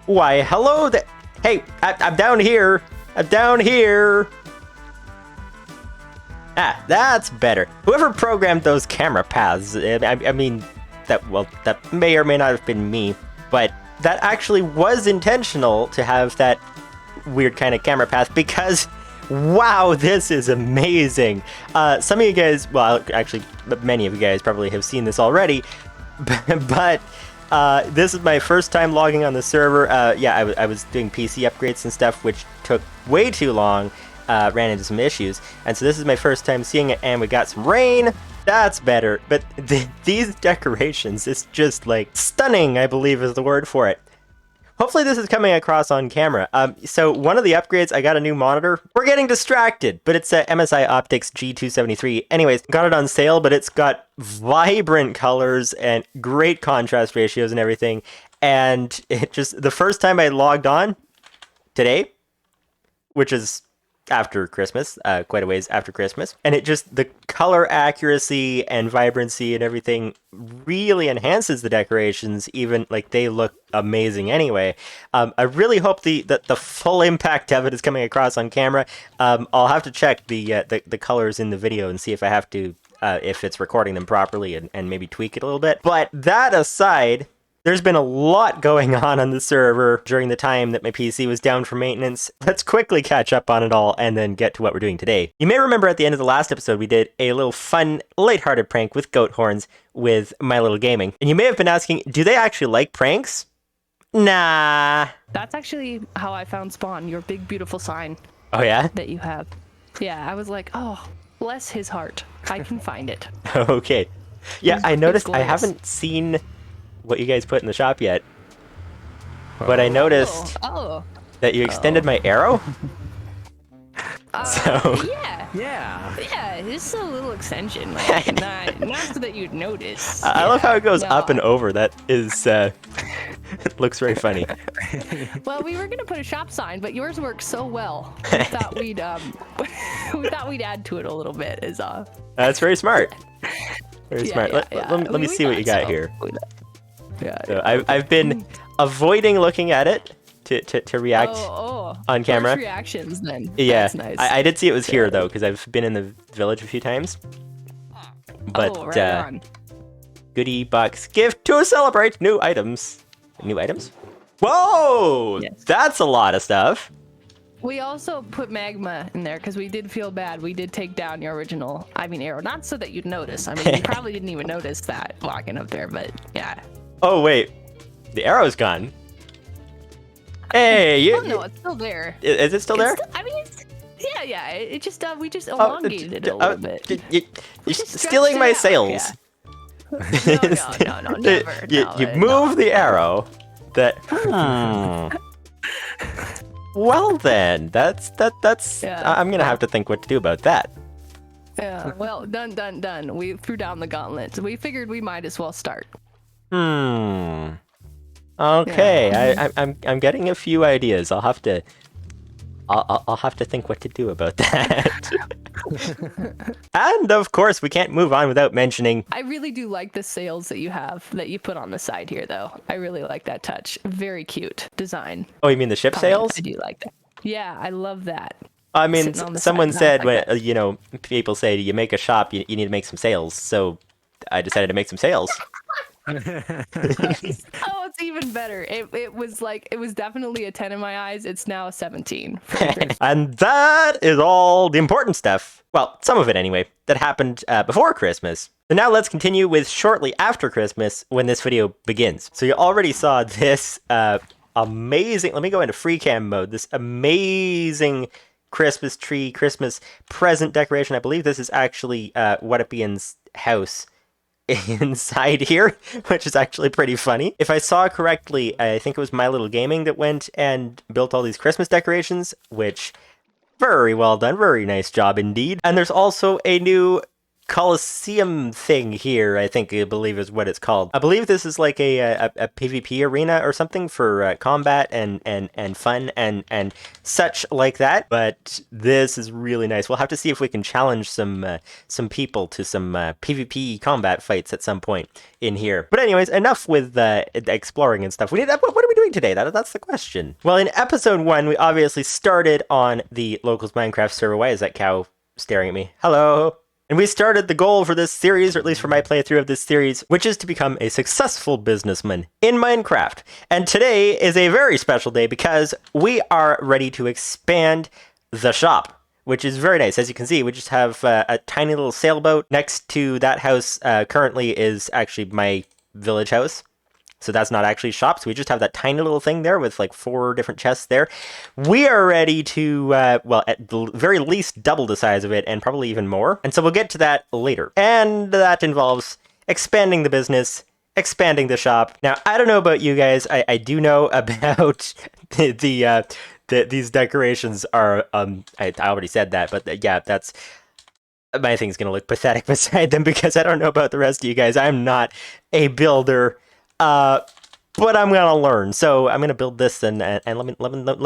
Why, hello there. Hey, I'm down here. I'm down here. Ah, that's better. Whoever programmed those camera paths, I mean, that may or may not have been me, but that actually was intentional to have that weird kind of camera path because, wow, this is amazing. Some of you guys, well, actually, many of you guys probably have seen this already, but this is my first time logging on the server. Yeah, I was doing PC upgrades and stuff, which took way too long, ran into some issues, and so this is my first time seeing it, and we got some rain. That's better, but these decorations, it's just like stunning, I believe is the word for it. Hopefully this is coming across on camera. So one of the upgrades, I got a new monitor. We're getting distracted, but it's a MSI Optics G273. Anyways, got it on sale, but it's got vibrant colors and great contrast ratios and everything. And it just, the first time I logged on today, which is after Christmas, quite a ways after Christmas, and it just, the color accuracy and vibrancy and everything really enhances the decorations, even like they look amazing anyway. I really hope the full impact of it is coming across on camera. I'll have to check the colors in the video and see if I have to, if it's recording them properly and maybe tweak it a little bit. But that aside, there's been a lot going on the server during the time that my PC was down for maintenance. Let's quickly catch up on it all and then get to what we're doing today. You may remember at the end of the last episode, we did a little fun, lighthearted prank with goat horns with MyLittleGaming. And you may have been asking, do they actually like pranks? Nah. That's actually how I found Spawn, your big, beautiful sign. Oh, yeah? That you have. Yeah, I was like, oh, bless his heart. I can find it. Okay. Yeah, I noticed I glorious. haven't seen what you guys put in the shop yet, but I noticed that you extended my arrow. So yeah, it's a little extension, like, not so that you'd notice. I love how it goes up and over. That is, it looks very funny. Well, we were gonna put a shop sign, but yours works so well. We thought we'd we thought we'd add to it a little bit. That's very smart. Very smart. Yeah. Let me see what you got here. Yeah. So I've been avoiding looking at it to react on camera. First reactions then. Yeah, That's nice. I did see it was here though, because I've been in the village a few times. But right on. goodie box gift to celebrate new items. New items? Whoa! Yes. That's a lot of stuff. We also put magma in there because we did feel bad. We did take down your original, arrow. Not so that you'd notice. I mean, you probably didn't even notice that walking up there, but yeah. Oh wait, the arrow's gone. Hey, Oh no, it's still there. Is it still there? Yeah. It just we just elongated it a little bit. You're stealing my sails. Yeah. No, never. You move the arrow. Well then, that's. Yeah. I'm gonna have to think what to do about that. Yeah. Well, done. We threw down the gauntlet. So we figured we might as well start. Okay, yeah. I'm getting a few ideas. I'll have to think what to do about that. And of course, we can't move on without mentioning. I really do like the sails that you have that you put on the side here, though. I really like that touch. Very cute design. Oh, you mean the ship sails? I do like that. Yeah, I love that. I mean, someone said, like when people say you make a shop, you need to make some sails. So I decided to make some sails. Oh, it's even better. It was definitely a 10 in my eyes. It's now a 17. And that is all the important stuff. Well, some of it anyway, that happened before Christmas. So now let's continue with shortly after Christmas when this video begins. So you already saw this amazing, let me go into free cam mode, this amazing Christmas tree, Christmas present decoration. I believe this is actually Whatapian's house inside here, which is actually pretty funny. If I saw correctly, I think it was MyLittleGaming that went and built all these Christmas decorations, which very well done, very nice job indeed. And there's also a new Coliseum thing here, I believe is what it's called. I believe this is like a PvP arena or something for combat and fun and such like that. But this is really nice. We'll have to see if we can challenge some people to some PvP combat fights at some point in here. But anyways, enough with exploring and stuff. What are we doing today? That's the question. Well, in episode 1, we obviously started on the Locals Minecraft server. Why is that cow staring at me? Hello. And we started the goal for this series, or at least for my playthrough of this series, which is to become a successful businessman in Minecraft. And today is a very special day because we are ready to expand the shop, which is very nice. As you can see, we just have a tiny little sailboat. Next to that house currently is actually my village house. So that's not actually shops. We just have that tiny little thing there with like 4 different chests there. We are ready to, well, at the very least double the size of it and probably even more. And so we'll get to that later. And that involves expanding the business, expanding the shop. Now, I don't know about you guys. I do know about these decorations are, I already said that, but yeah, that's... My thing's going to look pathetic beside them because I don't know about the rest of you guys. I'm not a builder. But I'm gonna learn, so I'm gonna build this and let me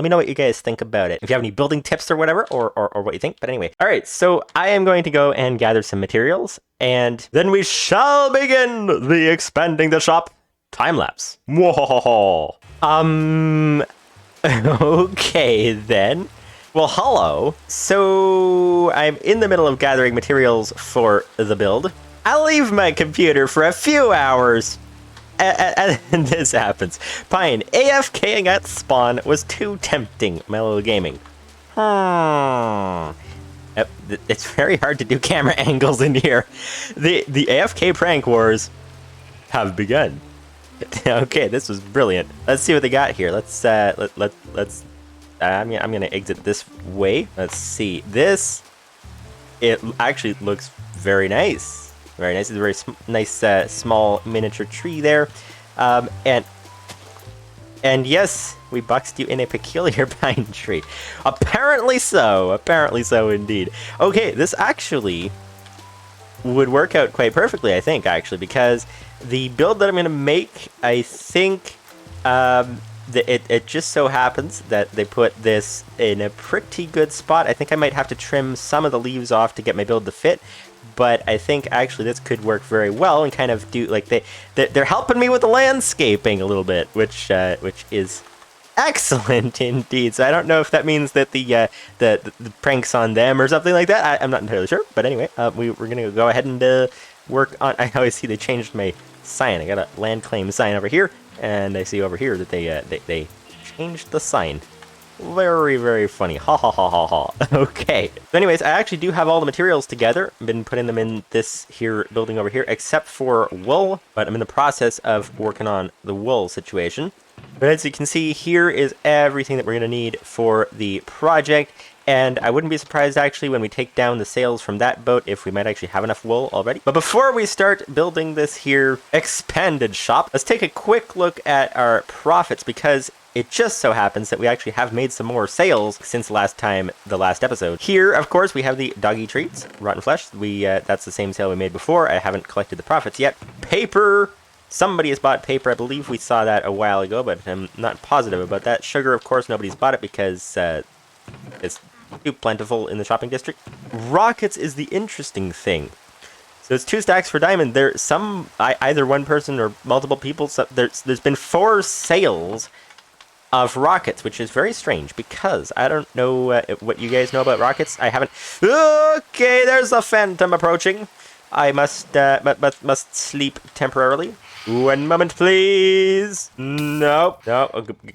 know what you guys think about it. If you have any building tips or whatever, or what you think. But anyway, all right. So I am going to go and gather some materials, and then we shall begin the expanding the shop time lapse. Whoa. Okay then. Well, hello. So I'm in the middle of gathering materials for the build. I'll leave my computer for a few hours. And this happens. Pine, AFKing at spawn was too tempting, MyLittleGaming. It's very hard to do camera angles in here. The AFK prank wars have begun. Okay, this was brilliant. Let's see what they got here. Let's I'm gonna exit this way. Let's see. This, it actually looks very nice. Very nice. It's a very nice small miniature tree there. And yes, we boxed you in a peculiar pine tree. Apparently so. Apparently so indeed. Okay, this actually would work out quite perfectly, I think, actually, because the build that I'm going to make, I think, it just so happens that they put this in a pretty good spot. I think I might have to trim some of the leaves off to get my build to fit. But I think actually this could work very well and kind of do like they're helping me with the landscaping a little bit, which is excellent indeed. So I don't know if that means that the prank's on them or something like that. I'm not entirely sure. But anyway, we're gonna go ahead and work on. I always see they changed my sign. I got a land claim sign over here, and I see over here that they changed the sign. Very, very funny. Ha ha ha ha ha. Okay. So anyways, I actually do have all the materials together. I've been putting them in this here building over here, except for wool, but I'm in the process of working on the wool situation. But as you can see, here is everything that we're going to need for the project. And I wouldn't be surprised actually when we take down the sails from that boat if we might actually have enough wool already. But before we start building this here expanded shop, let's take a quick look at our profits, because it just so happens that we actually have made some more sales since the last episode. Here, of course, we have the doggy treats, rotten flesh. That's the same sale we made before. I haven't collected the profits yet. Paper. Somebody has bought paper. I believe we saw that a while ago, but I'm not positive about that. Sugar, of course, nobody's bought it because it's too plentiful in the shopping district. Rockets is the interesting thing. So it's 2 stacks for diamond. There's either one person or multiple people. So there's been 4 sales of rockets, which is very strange because I don't know what you guys know about rockets. I haven't. Okay, there's a phantom approaching. I must sleep temporarily. 1 moment, please. No.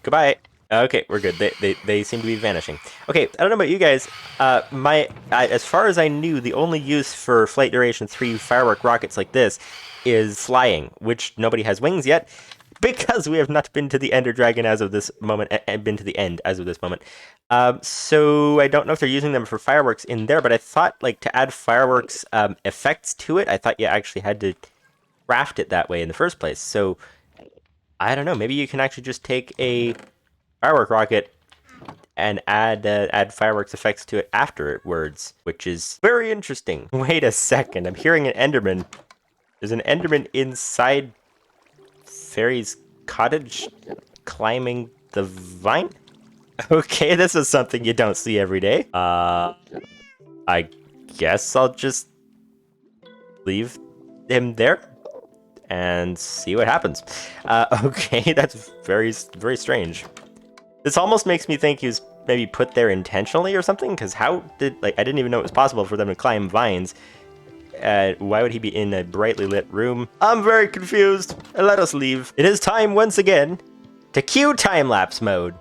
Goodbye. Okay, we're good. They seem to be vanishing. Okay, I don't know about you guys. As far as I knew, the only use for Flight Duration 3 firework rockets like this is flying, which nobody has wings yet, because we have not been to the Ender Dragon as of this moment, and been to the end as of this moment. So I don't know if they're using them for fireworks in there, but I thought, like, to add fireworks effects to it, I thought you actually had to craft it that way in the first place. So I don't know. Maybe you can actually just take a firework rocket and add fireworks effects to it afterwards, which is very interesting. Wait a second, I'm hearing an Enderman. There's an Enderman inside Fairy's cottage climbing the vine? Okay, this is something you don't see every day. I guess I'll just leave him there and see what happens. Okay, that's very, very strange. This almost makes me think he was maybe put there intentionally or something, because how did, I didn't even know it was possible for them to climb vines. Why would he be in a brightly lit room? I'm very confused. Let us leave. It is time once again to cue time-lapse mode.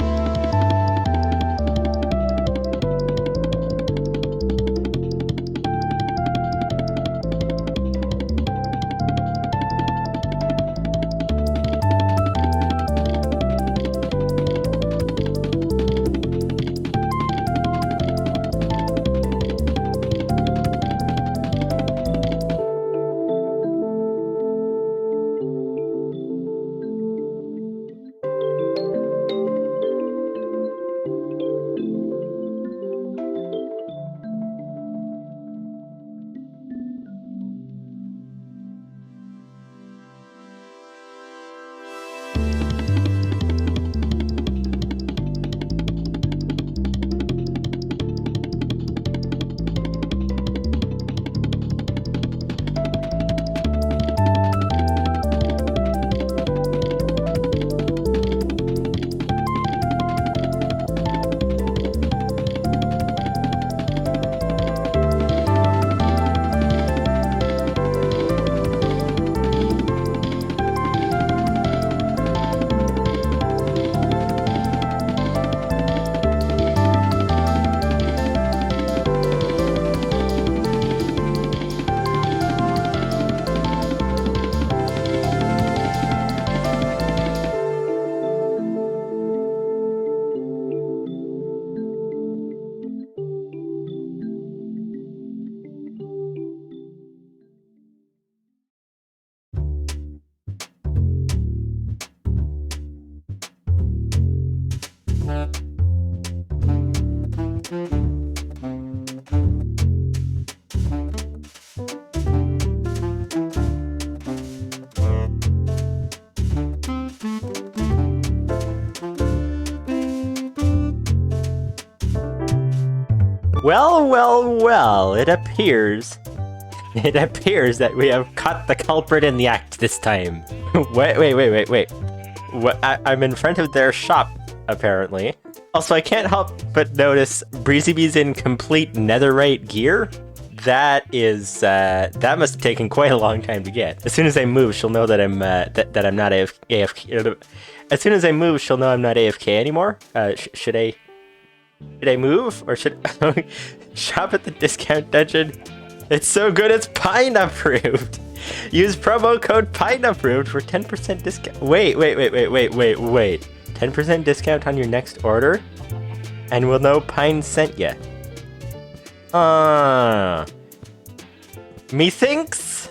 Well, it appears that we have caught the culprit in the act this time. Wait. What? I'm in front of their shop, apparently. Also, I can't help but notice BreezyBee's in complete netherite gear. That that must have taken quite a long time to get. As soon as I move, she'll know that I'm that I'm not AFK. As soon as I move, she'll know I'm not AFK anymore. Should I move, or should shop at the discount dungeon? It's so good it's Pine approved. Use promo code Pine approved for 10% discount. Wait. 10% discount on your next order, and we'll know Pine sent ya. Methinks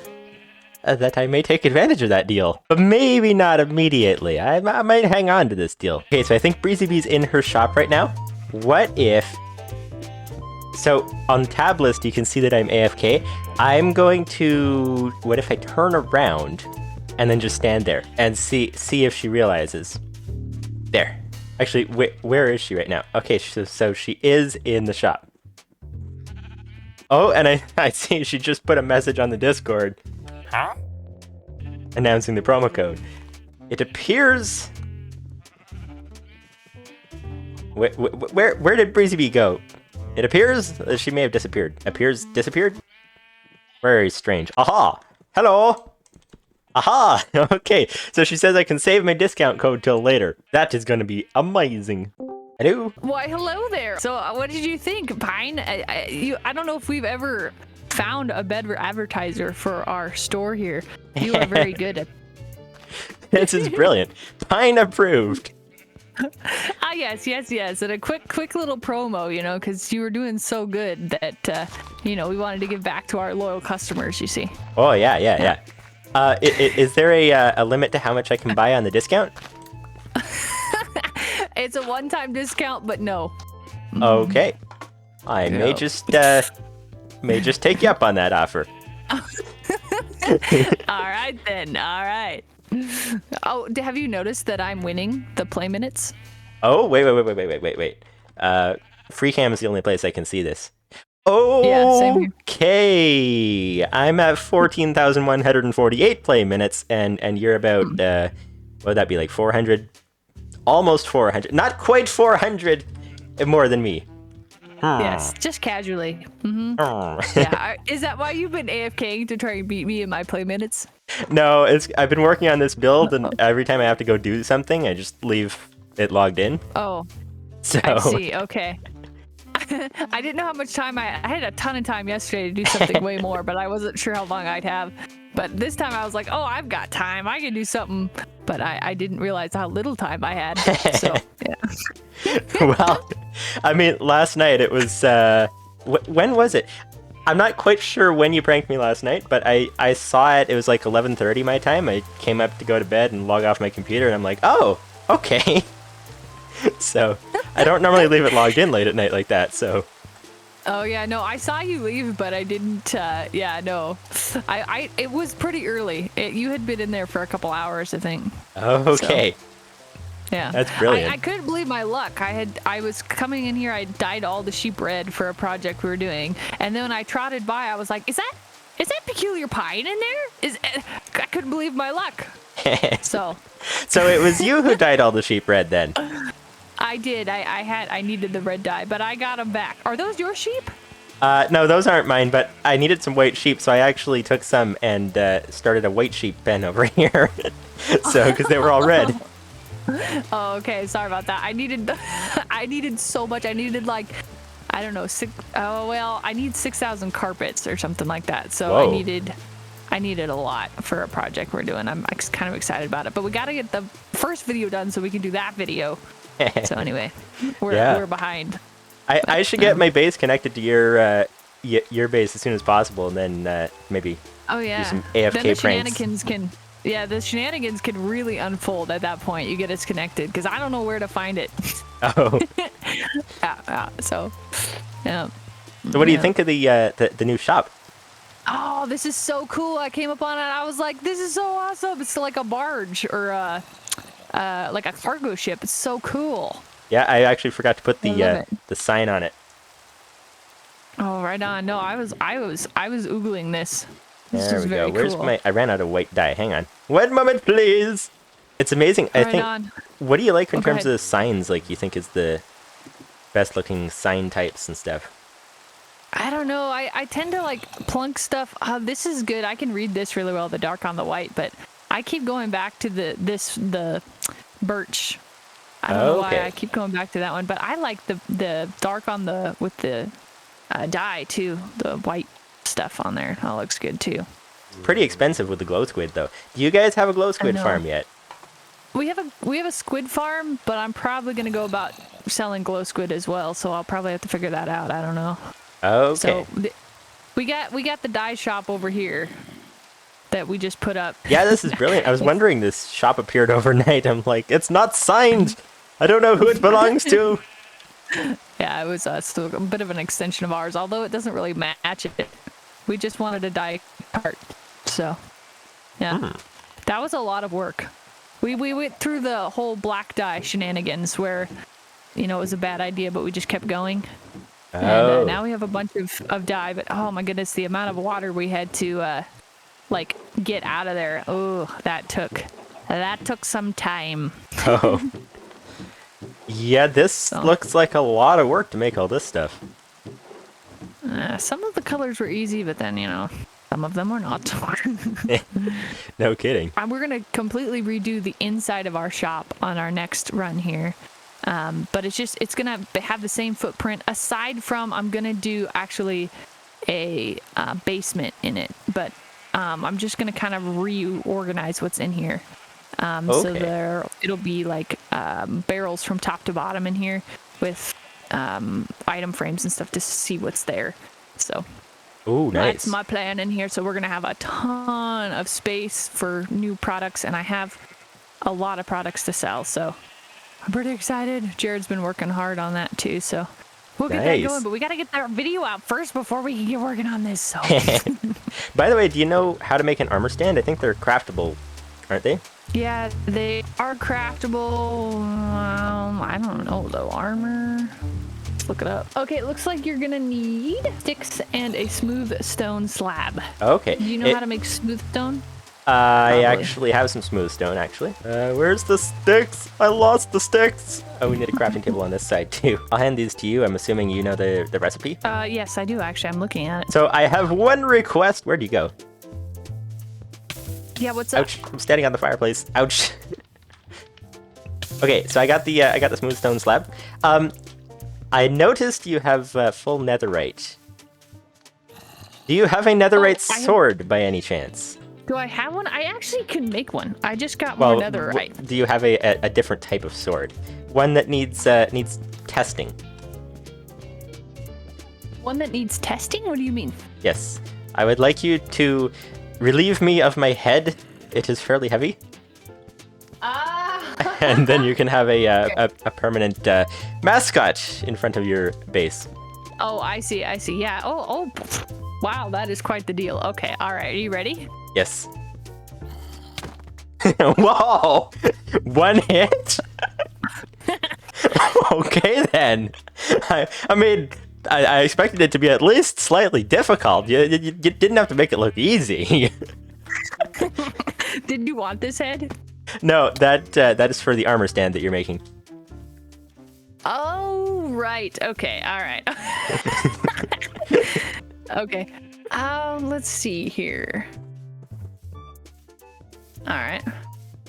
that I may take advantage of that deal, but maybe not immediately. I might hang on to this deal. Okay, so I think BreezyBee's in her shop right now. What if... So, on the tab list, you can see that I'm AFK. I'm going to... What if I turn around and then just stand there and see if she realizes? There. Actually, where is she right now? Okay, so she is in the shop. Oh, and I see she just put a message on the Discord. Huh? Announcing the promo code. It appears... Where did BreezyBee go? It appears that she may have disappeared. Disappeared? Very strange. Aha! Hello! Aha! Okay, so she says I can save my discount code till later. That is going to be amazing. Hello? Why, hello there. So what did you think, Pine? I don't know if we've ever found a better advertiser for our store here. You are very good at... This is brilliant. Pine approved. Ah, yes. And a quick little promo, you know, because you were doing so good that, you know, we wanted to give back to our loyal customers, you see. Oh, yeah. Is there a limit to how much I can buy on the discount? It's a one-time discount, but no. Okay. I may just take you up on that offer. All right then. All right. Oh, have you noticed that I'm winning the play minutes? Oh, wait. Free cam is the only place I can see this. Yeah, same here. Okay. I'm at 14,148 play minutes, and you're about, what would that be, like 400? Almost 400. Not quite 400 more than me. Yes, just casually. Yeah, is that why you've been AFKing to try and beat me in my play minutes? No, I've been working on this build, and every time I have to go do something, I just leave it logged in. Oh, so I see. Okay. I didn't know how much time I had a ton of time yesterday to do something way more, but I wasn't sure how long I'd have. But this time I was like, oh, I've got time. I can do something. But I didn't realize how little time I had. So, yeah. Well, I mean, last night it was, when was it? I'm not quite sure when you pranked me last night, but I saw it. It was like 11:30 my time. I came up to go to bed and log off my computer, and I'm like, oh, okay. So I don't normally leave it logged in late at night like that, so. Oh yeah, no, I saw you leave, but I didn't, yeah, no. It was pretty early. You had been in there for a couple hours, I think. Okay. So, yeah. That's brilliant. I couldn't believe my luck. I was coming in here, I dyed all the sheep red for a project we were doing, and then when I trotted by, I was like, is that Peculiar Pine in there? I couldn't believe my luck. So it was you who dyed all the sheep red then? I did. I needed the red dye, but I got them back. Are those your sheep? No, those aren't mine, but I needed some white sheep, so I actually took some and started a white sheep pen over here. So, because they were all red. Oh, okay. Sorry about that. I needed so much. I needed like, I don't know, I need 6,000 carpets or something like that. So Whoa. I needed a lot for a project we're doing. I'm kind of excited about it, but we got to get the first video done so we can do that video. So anyway, we're behind. I should get my base connected to your base as soon as possible, and then maybe do some AFK then the pranks. The shenanigans can really unfold at that point. You get us connected because I don't know where to find it. Oh. So what do you think of the new shop? Oh, this is so cool. I came up on it. I was like, this is so awesome. It's like a barge or like a cargo ship. It's so cool. Yeah, I actually forgot to put the sign on it. Oh, right on. No, I was oogling this. There we go. Where's cool. I ran out of white dye. Hang on. 1 moment, please. It's amazing. I think. What do you like in terms of the signs? Like, you think is the best looking sign types and stuff? I don't know. I tend to like plunk stuff. This is good. I can read this really well, the dark on the white, but I keep going back to the birch. I don't know why I keep going back to that one, but I like the dark on with the dye too. The white stuff on there. That looks good too. Pretty expensive with the glow squid though. Do you guys have a glow squid farm yet? We have a squid farm, but I'm probably gonna go about selling glow squid as well. So I'll probably have to figure that out. I don't know. Okay. So we got the dye shop over here that we just put up. Yeah, this is brilliant. I was wondering, this shop appeared overnight. I'm like, it's not signed. I don't know who it belongs to. Yeah, it was still a bit of an extension of ours, although it doesn't really match it. We just wanted a dye cart. So, yeah. That was a lot of work. We went through the whole black dye shenanigans where, it was a bad idea, but we just kept going. And now we have a bunch of dye, but oh my goodness, the amount of water we had to get out of there. Oh, that took some time. Oh. Yeah, this looks like a lot of work to make all this stuff. Some of the colors were easy, but then, some of them were not. No kidding. We're going to completely redo the inside of our shop on our next run here. But it's going to have the same footprint, aside from I'm going to do actually a basement in it. But I'm just going to kind of reorganize what's in here. So it'll be like barrels from top to bottom in here with item frames and stuff to see what's there. So nice. That's my plan in here. So we're going to have a ton of space for new products, and I have a lot of products to sell. So I'm pretty excited. Jared's been working hard on that too. So We'll get Nice. that going, but we got to get that video out first before we can get working on this. So. By the way, do you know how to make an armor stand? I think they're craftable, aren't they? Yeah, they are craftable. I don't know though. Armor. Let's look it up. Okay, it looks like you're gonna need sticks and a smooth stone slab. Okay. Do you know how to make smooth stone? I Probably. actually have some smooth stone, actually. Where's the sticks? I lost the sticks. Oh, we need a crafting table on this side, too. I'll hand these to you. I'm assuming you know the recipe? Yes, I do, actually. I'm looking at it. So I have one request. Where'd you go? Yeah, what's up? Ouch. I'm standing on the fireplace. Ouch. Okay, so I got the smooth stone slab. I noticed you have full netherite. Do you have a netherite sword by any chance? Do I have one? I actually can make one. I just got more netherite. Do you have a different type of sword? One that needs testing. One that needs testing? What do you mean? Yes. I would like you to relieve me of my head. It is fairly heavy. And then you can have a permanent mascot in front of your base. Oh, I see. Yeah. Oh. Wow, that is quite the deal. Okay. All right. Are you ready? Yes. Whoa! One hit? Okay then. I expected it to be at least slightly difficult. You didn't have to make it look easy. Did you want this head? No, that is for the armor stand that you're making. Oh, right. Okay. All right. Okay. Let's see here. All right.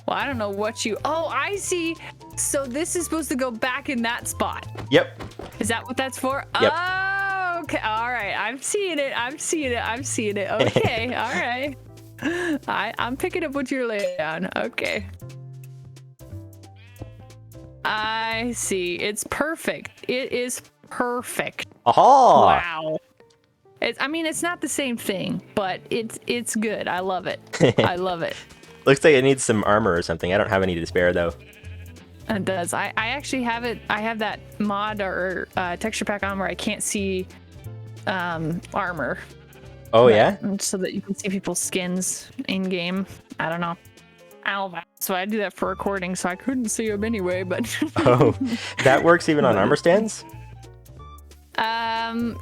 Well, I don't know what you... Oh, I see. So this is supposed to go back in that spot. Yep. Is that what that's for? Yep. Oh, okay. All right. I'm seeing it. Okay. All right. I'm picking up what you're laying down. Okay. I see. It's perfect. It is perfect. Aha! Wow. It's not the same thing, but it's good. I love it. I love it. Looks like it needs some armor or something. I don't have any to spare though. It does. I actually have it. I have that mod or texture pack on where I can't see armor. Oh yeah? So that you can see people's skins in game. I don't know. So I do that for recording, so I couldn't see them anyway. But Oh, that works even on armor stands?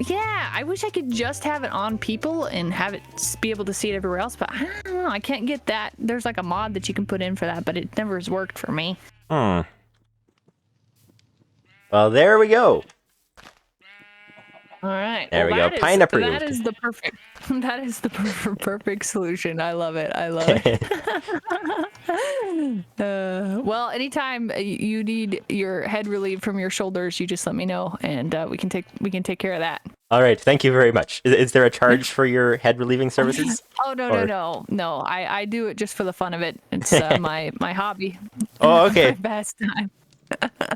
Yeah, I wish I could just have it on people and have it be able to see it everywhere else, but I don't know, I can't get that. There's like a mod that you can put in for that, but it never has worked for me. Well, there we go. All right. There we go. Pine approved. That is the perfect solution. I love it. Well, anytime you need your head relieved from your shoulders, you just let me know, and we can take care of that. All right. Thank you very much. Is there a charge for your head relieving services? Oh no. I do it just for the fun of it. It's my hobby. Oh, okay. My pastime.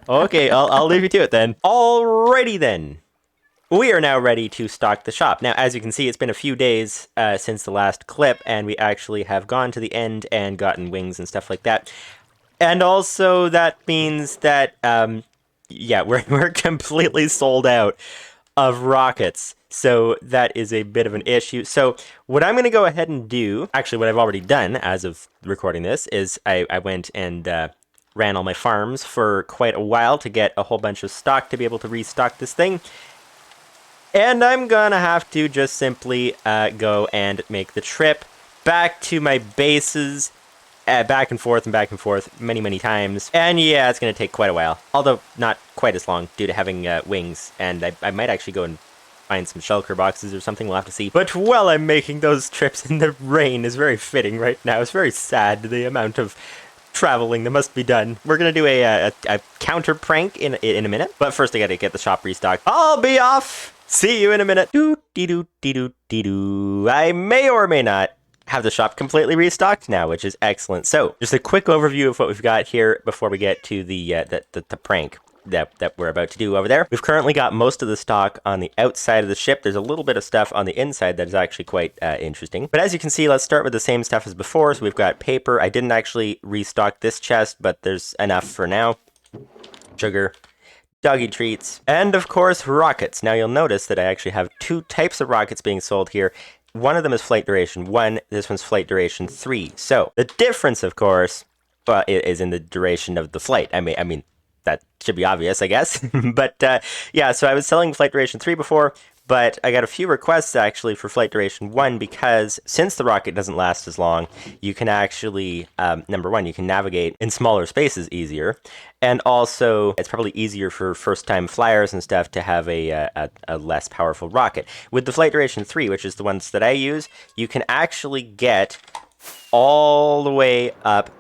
Okay, I'll leave you to it then. Alrighty then. We are now ready to stock the shop. Now, as you can see, it's been a few days since the last clip, and we actually have gone to the end and gotten wings and stuff like that. And also, that means that, yeah, we're completely sold out of rockets. So that is a bit of an issue. So what I'm going to go ahead and do, actually what I've already done as of recording this, is I went and ran all my farms for quite a while to get a whole bunch of stock to be able to restock this thing. And I'm gonna have to just simply go and make the trip back to my bases, back and forth many times. And yeah, it's gonna take quite a while, although not quite as long due to having wings. And I might actually go and find some shulker boxes or something, we'll have to see. But while I'm making those trips in the rain is very fitting right now. It's very sad, the amount of traveling that must be done. We're gonna do a counter prank in a minute, but first I gotta get the shop restocked. I'll be off! See you in a minute. Doo-dee-doo-dee-doo-dee-doo. I may or may not have the shop completely restocked now, which is excellent. So, just a quick overview of what we've got here before we get to the prank that we're about to do over there. We've currently got most of the stock on the outside of the ship. There's a little bit of stuff on the inside that is actually quite interesting. But as you can see, let's start with the same stuff as before. So we've got paper. I didn't actually restock this chest, but there's enough for now. Sugar. doggy treats, and of course rockets. Now you'll notice that I actually have two types of rockets being sold here. One of them is flight duration 1, this one's flight duration 3. So the difference, of course, is in the duration of the flight. I mean that should be obvious, I guess. But yeah, so I was selling flight duration 3 before, but I got a few requests actually for flight duration 1 because since the rocket doesn't last as long, you can actually, number one, you can navigate in smaller spaces easier. And also, it's probably easier for first-time flyers and stuff to have a less powerful rocket. With the flight duration 3, which is the ones that I use, you can actually get all the way up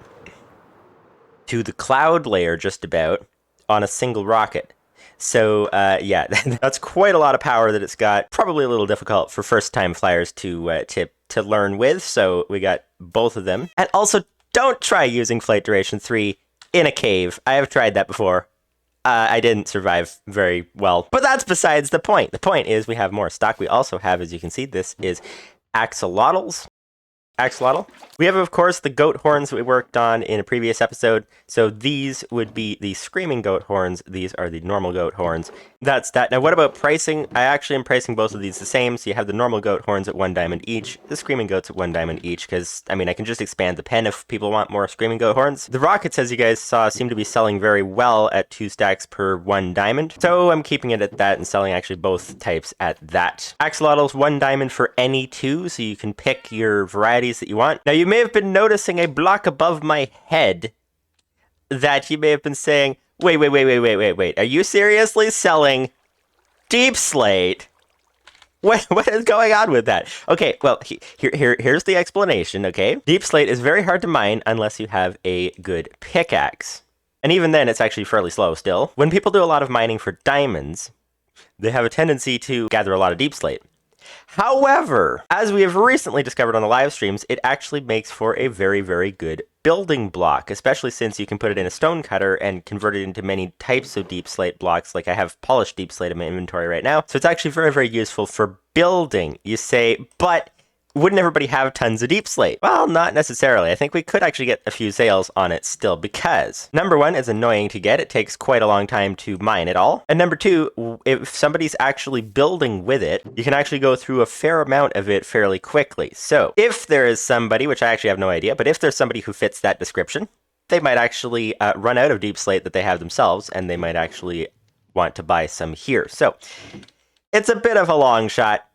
to the cloud layer just about on a single rocket. So yeah, that's quite a lot of power that it's got. Probably a little difficult for first-time flyers to learn with. So we got both of them. And also, don't try using flight duration 3 in a cave. I have tried that before. I didn't survive very well. But that's besides the point. The point is we have more stock. We also have, as you can see, this is axolotls. Axolotl. We have, of course, the goat horns that we worked on in a previous episode. So these would be the screaming goat horns. These are the normal goat horns. That's that. Now, what about pricing? I actually am pricing both of these the same. So you have the normal goat horns at 1 diamond each, the screaming goats at 1 diamond each, because, I mean, I can just expand the pen if people want more screaming goat horns. The rockets, as you guys saw, seem to be selling very well at 2 stacks per 1 diamond. So I'm keeping it at that and selling actually both types at that. Axolotls, 1 diamond for any 2, so you can pick your varieties that you want. Now, you may have been noticing a block above my head that you may have been saying, wait, are you seriously selling deep slate? What is going on with that? Okay, well, here's the explanation, okay? Deep slate is very hard to mine unless you have a good pickaxe. And even then, it's actually fairly slow still. When people do a lot of mining for diamonds, they have a tendency to gather a lot of deep slate. However, as we have recently discovered on the live streams, it actually makes for a very, very good building block, especially since you can put it in a stone cutter and convert it into many types of deep slate blocks. Like I have polished deep slate in my inventory right now. So it's actually very, very useful for building. You say, but wouldn't everybody have tons of deep slate? Well, not necessarily. I think we could actually get a few sales on it still because, number one, it's annoying to get. It takes quite a long time to mine it all. And number two, if somebody's actually building with it, you can actually go through a fair amount of it fairly quickly. So if there is somebody, which I actually have no idea, but if there's somebody who fits that description, they might actually run out of deep slate that they have themselves, and they might actually want to buy some here. So it's a bit of a long shot,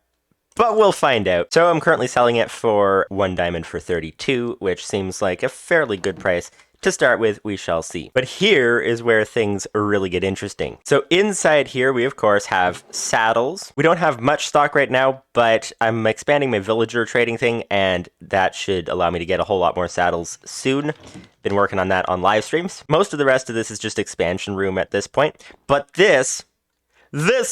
but we'll find out. So I'm currently selling it for 1 diamond for 32, which seems like a fairly good price. To start with, we shall see. But here is where things really get interesting. So inside here, we of course have saddles. We don't have much stock right now, but I'm expanding my villager trading thing, and that should allow me to get a whole lot more saddles soon. Been working on that on live streams. Most of the rest of this is just expansion room at this point, but this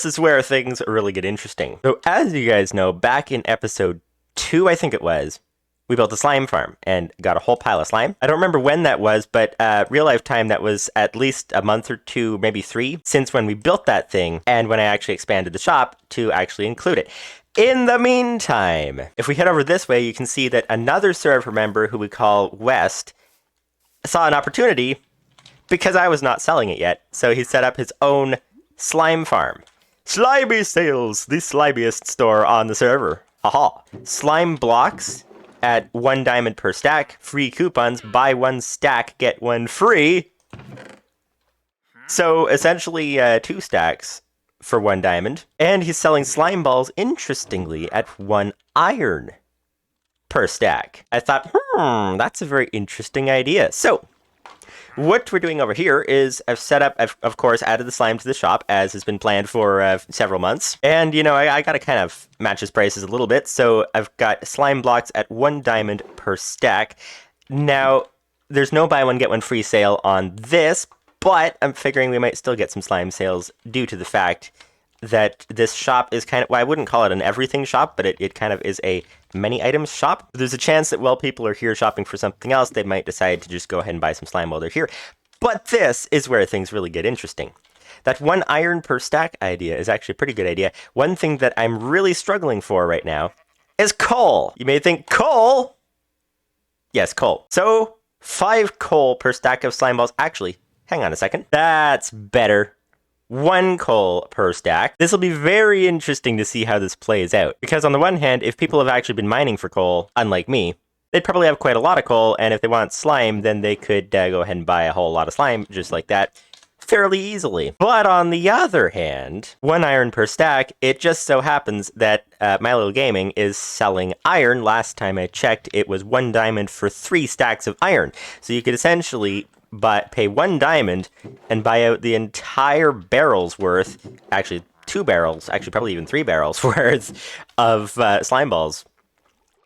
is where things really get interesting. So as you guys know, back in episode 2, I think it was, we built a slime farm and got a whole pile of slime. I don't remember when that was, but real life time, that was at least a month or 2, maybe 3, since when we built that thing and when I actually expanded the shop to actually include it. In the meantime, if we head over this way, you can see that another server member who we call West saw an opportunity because I was not selling it yet. So he set up his own slime farm. Slimy Sales, the slimiest store on the server. Haha. Slime blocks at 1 diamond per stack. Free coupons. Buy 1 stack, get 1 free. So essentially 2 stacks for 1 diamond. And he's selling slime balls, interestingly, at 1 iron per stack. I thought, that's a very interesting idea. So what we're doing over here is I've of course, added the slime to the shop, as has been planned for several months. And, you know, I got to kind of match his prices a little bit. So I've got slime blocks at 1 diamond per stack. Now, there's no buy one, get one free sale on this, but I'm figuring we might still get some slime sales due to the fact that this shop is kind of, well, I wouldn't call it an everything shop, but it kind of is a many items shop. There's a chance that while people are here shopping for something else, they might decide to just go ahead and buy some slime while they're here. But this is where things really get interesting. That 1 iron per stack idea is actually a pretty good idea. One thing that I'm really struggling for right now is coal. You may think, coal? Yes, coal. So 5 coal per stack of slime balls. Actually, hang on a second. That's better. 1 coal per stack. This will be very interesting to see how this plays out. Because on the one hand, if people have actually been mining for coal, unlike me, they'd probably have quite a lot of coal, and if they want slime, then they could go ahead and buy a whole lot of slime, just like that, fairly easily. But on the other hand, 1 iron per stack, it just so happens that MyLittleGaming is selling iron. Last time I checked, it was 1 diamond for 3 stacks of iron. So you could essentially pay 1 diamond and buy out the entire barrel's worth, actually 2 barrels, actually probably even 3 barrels worth of slime balls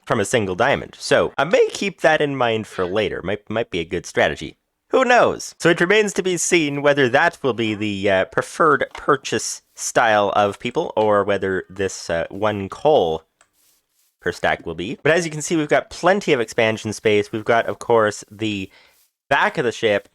from a single diamond. So I may keep that in mind for later. Might be a good strategy. Who knows? So it remains to be seen whether that will be the preferred purchase style of people, or whether this 1 coal per stack will be. But as you can see, we've got plenty of expansion space. We've got, of course, the back of the ship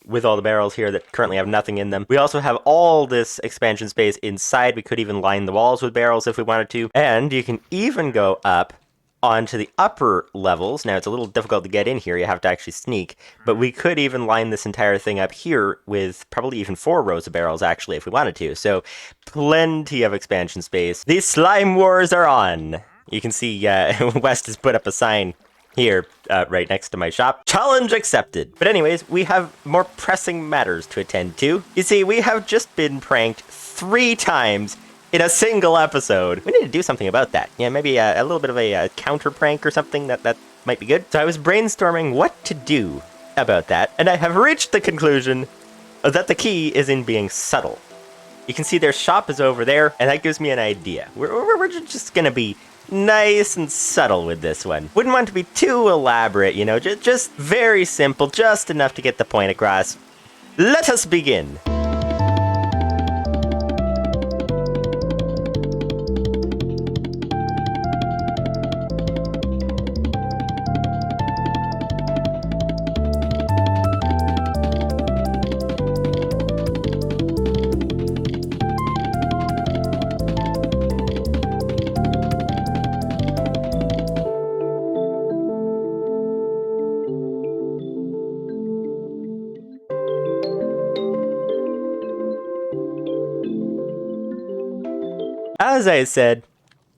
with all the barrels here that currently have nothing in them. We also have all this expansion space inside. We could even line the walls with barrels if we wanted to. And you can even go up onto the upper levels. Now, it's a little difficult to get in here. You have to actually sneak. But we could even line this entire thing up here with probably even 4 rows of barrels, actually, if we wanted to. So, plenty of expansion space. These slime wars are on. You can see West has put up a sign here, right next to my shop. Challenge accepted. But anyways, we have more pressing matters to attend to. You see, we have just been pranked 3 times in a single episode. We need to do something about that. Yeah, maybe a little bit of a counter prank or something. That might be good. So I was brainstorming what to do about that, and I have reached the conclusion that the key is in being subtle. You can see their shop is over there, and that gives me an idea. We're just gonna be nice and subtle with this one. Wouldn't want to be too elaborate, you know, just very simple, just enough to get the point across. Let us begin. As I said,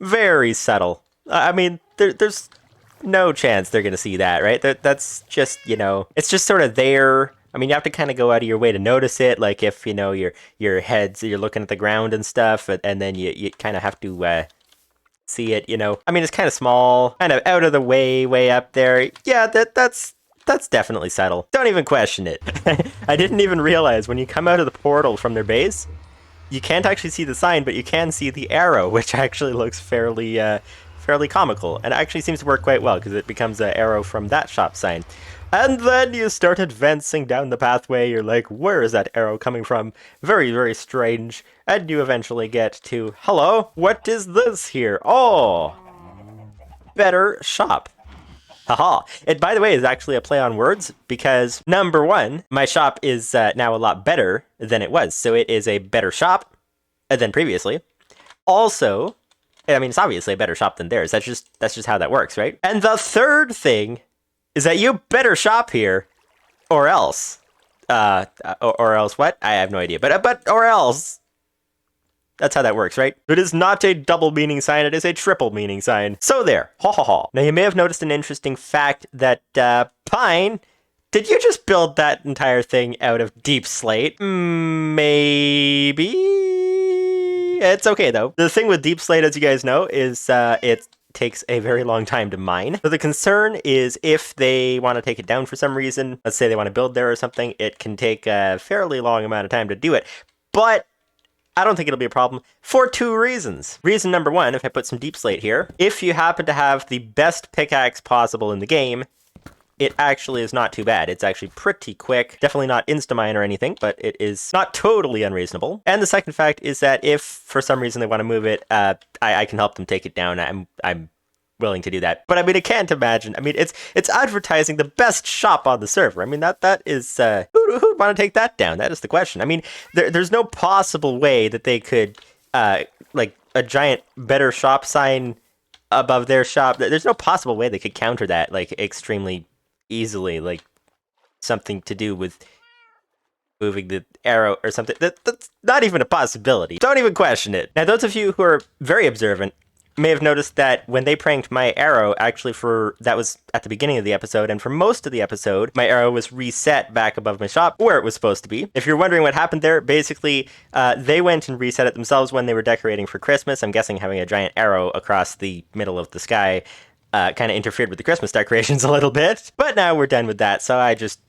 very subtle. I mean, there's no chance they're gonna see that, right? That's just, you know, it's just sort of there. I mean, you have to kind of go out of your way to notice it. Like if, you know, you're looking at the ground and stuff, and then you kind of have to see it, you know. I mean, it's kind of small, kind of out of the way up there. Yeah, that's definitely subtle. Don't even question it. I didn't even realize when you come out of the portal from their base, you can't actually see the sign, but you can see the arrow, which actually looks fairly comical, and it actually seems to work quite well because it becomes an arrow from that shop sign. And then you start advancing down the pathway. You're like, where is that arrow coming from? Very, very strange. And you eventually get to, hello, what is this here? Oh, better shop. Haha. It, by the way, is actually a play on words because, number 1, my shop is now a lot better than it was. So it is a better shop than previously. Also, I mean, it's obviously a better shop than theirs. That's just how that works, right? And the third thing is that you better shop here or else. Or else what? I have no idea. But or else. That's how that works, right? It is not a double meaning sign, it is a triple meaning sign. So there, ha ha ha. Now you may have noticed an interesting fact that, Pine, did you just build that entire thing out of deep slate? Maybe? It's okay though. The thing with deep slate, as you guys know, is it takes a very long time to mine. So the concern is if they want to take it down for some reason, let's say they want to build there or something, it can take a fairly long amount of time to do it. But I don't think it'll be a problem for 2 reasons. Reason number 1, if I put some deep slate here, if you happen to have the best pickaxe possible in the game, it actually is not too bad. It's actually pretty quick. Definitely not insta-mine or anything, but it is not totally unreasonable. And the second fact is that if for some reason they want to move it, I can help them take it down. I'm willing to do that. But I mean, I can't imagine. I mean, it's advertising the best shop on the server. I mean, that is who'd want to take that down? That is the question. I mean, there's no possible way that they could like a giant better shop sign above their shop. There's no possible way they could counter that like extremely easily, like something to do with moving the arrow or something. That's not even a possibility. Don't even question it. Now, those of you who are very observant may have noticed that when they pranked my arrow, actually that was at the beginning of the episode, and for most of the episode, my arrow was reset back above my shop where it was supposed to be. If you're wondering what happened there, basically, they went and reset it themselves when they were decorating for Christmas. I'm guessing having a giant arrow across the middle of the sky kind of interfered with the Christmas decorations a little bit. But now we're done with that, so I just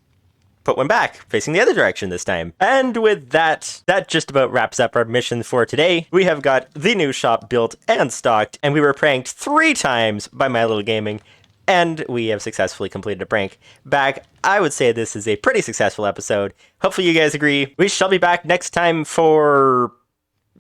put one back, facing the other direction this time. And with that, that just about wraps up our mission for today. We have got the new shop built and stocked, and we were pranked 3 times by MyLittleGaming, and we have successfully completed a prank back. I would say this is a pretty successful episode. Hopefully you guys agree. We shall be back next time for...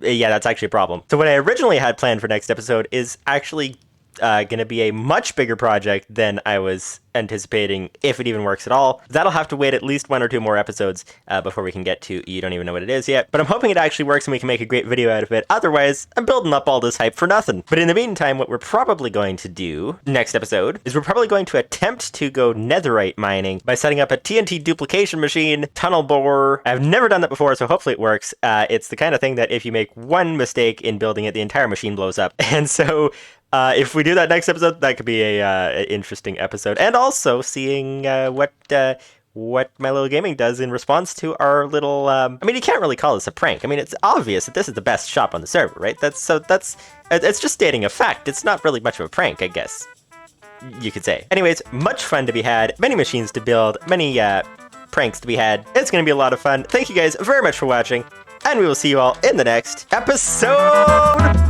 Yeah, that's actually a problem. So what I originally had planned for next episode is actually going to be a much bigger project than I was anticipating, if it even works at all. That'll have to wait at least 1 or 2 more episodes before we can get to You Don't Even Know What It Is yet. But I'm hoping it actually works and we can make a great video out of it. Otherwise, I'm building up all this hype for nothing. But in the meantime, what we're probably going to do next episode is we're probably going to attempt to go netherite mining by setting up a TNT duplication machine, tunnel borer. I've never done that before, so hopefully it works. It's the kind of thing that if you make one mistake in building it, the entire machine blows up. And so if we do that next episode, that could be a interesting episode. And also seeing what MyLittleGaming does in response to our little... I mean, you can't really call this a prank. I mean, it's obvious that this is the best shop on the server, right? It's just stating a fact. It's not really much of a prank, I guess you could say. Anyways, much fun to be had. Many machines to build. Many pranks to be had. It's going to be a lot of fun. Thank you guys very much for watching. And we will see you all in the next episode!